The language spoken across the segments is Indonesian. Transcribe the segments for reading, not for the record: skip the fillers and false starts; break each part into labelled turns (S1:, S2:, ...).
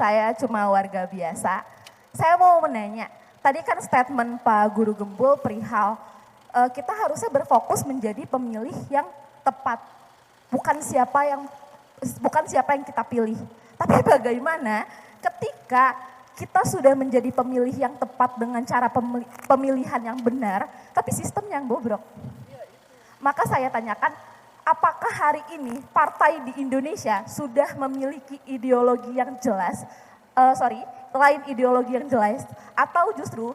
S1: saya cuma warga biasa. Saya mau menanya, tadi kan statement Pak Guru Gembul perihal kita harusnya berfokus menjadi pemilih yang tepat, bukan siapa yang kita pilih. Tapi bagaimana ketika kita sudah menjadi pemilih yang tepat dengan cara pemilihan yang benar, tapi sistem yang bobrok. Maka saya tanyakan, apakah hari ini partai di Indonesia sudah memiliki ideologi yang jelas, lain ideologi yang jelas, atau justru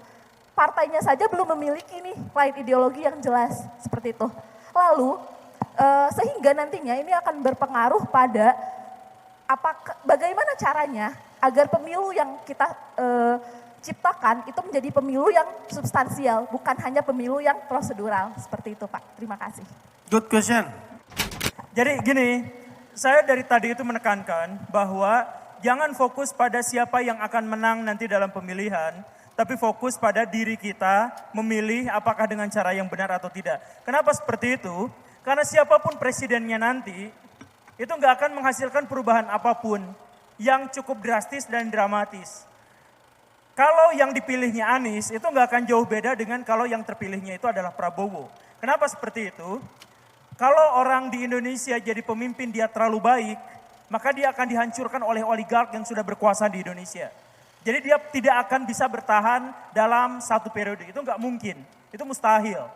S1: partainya saja belum memiliki nih lain ideologi yang jelas, seperti itu. Lalu sehingga nantinya ini akan berpengaruh pada bagaimana caranya agar pemilu yang kita ciptakan itu menjadi pemilu yang substansial, bukan hanya pemilu yang prosedural. Seperti itu Pak, terima kasih.
S2: Good question.
S3: Jadi gini, saya dari tadi itu menekankan bahwa jangan fokus pada siapa yang akan menang nanti dalam pemilihan, tapi fokus pada diri kita memilih apakah dengan cara yang benar atau tidak. Kenapa seperti itu? Karena siapapun presidennya nanti, itu nggak akan menghasilkan perubahan apapun yang cukup drastis dan dramatis. Kalau yang dipilihnya Anies, itu nggak akan jauh beda dengan kalau yang terpilihnya itu adalah Prabowo. Kenapa seperti itu? Kalau orang di Indonesia jadi pemimpin dia terlalu baik, maka dia akan dihancurkan oleh oligark yang sudah berkuasa di Indonesia. Jadi dia tidak akan bisa bertahan dalam satu periode, itu nggak mungkin, itu mustahil.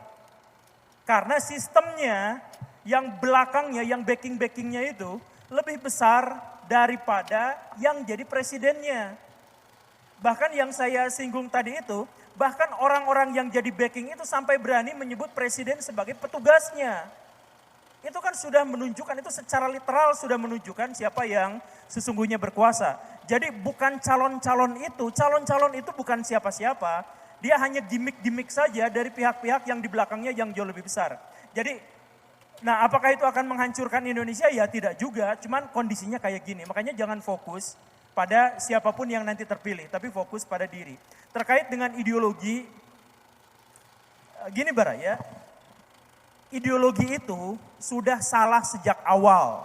S3: Karena sistemnya yang belakangnya, yang backing-backingnya itu lebih besar daripada yang jadi presidennya. Bahkan yang saya singgung tadi itu, bahkan orang-orang yang jadi backing itu sampai berani menyebut presiden sebagai petugasnya. Itu kan sudah menunjukkan, itu secara literal sudah menunjukkan siapa yang sesungguhnya berkuasa. Jadi bukan calon-calon itu bukan siapa-siapa. Dia hanya gimmick-gimmick saja dari pihak-pihak yang di belakangnya yang jauh lebih besar. Jadi, nah apakah itu akan menghancurkan Indonesia? Ya tidak juga, cuman kondisinya kayak gini. Makanya jangan fokus pada siapapun yang nanti terpilih, tapi fokus pada diri. Terkait dengan ideologi, gini Bara ya, ideologi itu sudah salah sejak awal.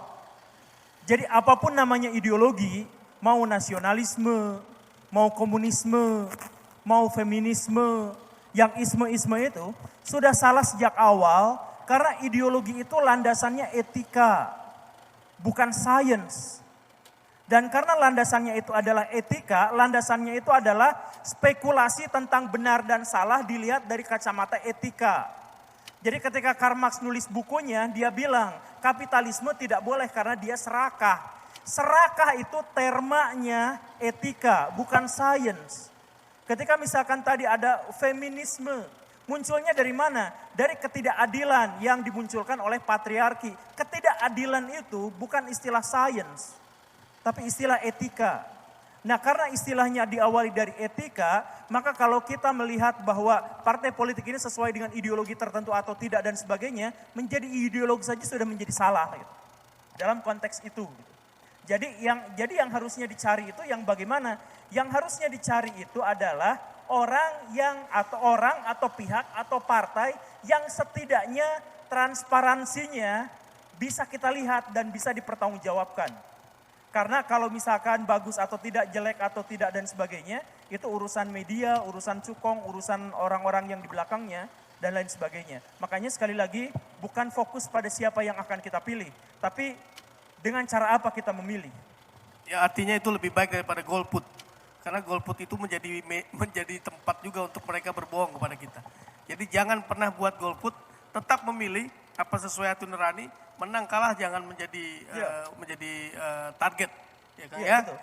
S3: Jadi apapun namanya ideologi, mau nasionalisme, mau komunisme, mau feminisme, yang isme-isme itu sudah salah sejak awal karena ideologi itu landasannya etika, bukan sains. Dan karena landasannya itu adalah etika, landasannya itu adalah spekulasi tentang benar dan salah dilihat dari kacamata etika. Jadi ketika Karl Marx nulis bukunya, dia bilang kapitalisme tidak boleh karena dia serakah. Serakah itu termanya etika, bukan sains. Ketika misalkan tadi ada feminisme, munculnya dari mana? Dari ketidakadilan yang dimunculkan oleh patriarki. Ketidakadilan itu bukan istilah sains, tapi istilah etika. Nah karena istilahnya diawali dari etika, maka kalau kita melihat bahwa partai politik ini sesuai dengan ideologi tertentu atau tidak dan sebagainya, menjadi ideologi saja sudah menjadi salah gitu. Dalam konteks itu. Jadi yang harusnya dicari itu yang bagaimana? Yang harusnya dicari itu adalah orang atau pihak atau partai yang setidaknya transparansinya bisa kita lihat dan bisa dipertanggungjawabkan. Karena kalau misalkan bagus atau tidak, jelek atau tidak dan sebagainya, itu urusan media, urusan cukong, urusan orang-orang yang di belakangnya dan lain sebagainya. Makanya sekali lagi bukan fokus pada siapa yang akan kita pilih, tapi dengan cara apa kita memilih.
S2: Ya artinya itu lebih baik daripada golput. Karena golput itu menjadi tempat juga untuk mereka berbohong kepada kita. Jadi jangan pernah buat golput, tetap memilih apa sesuai hati nurani, menang kalah jangan menjadi target, ya kan ya. Betul.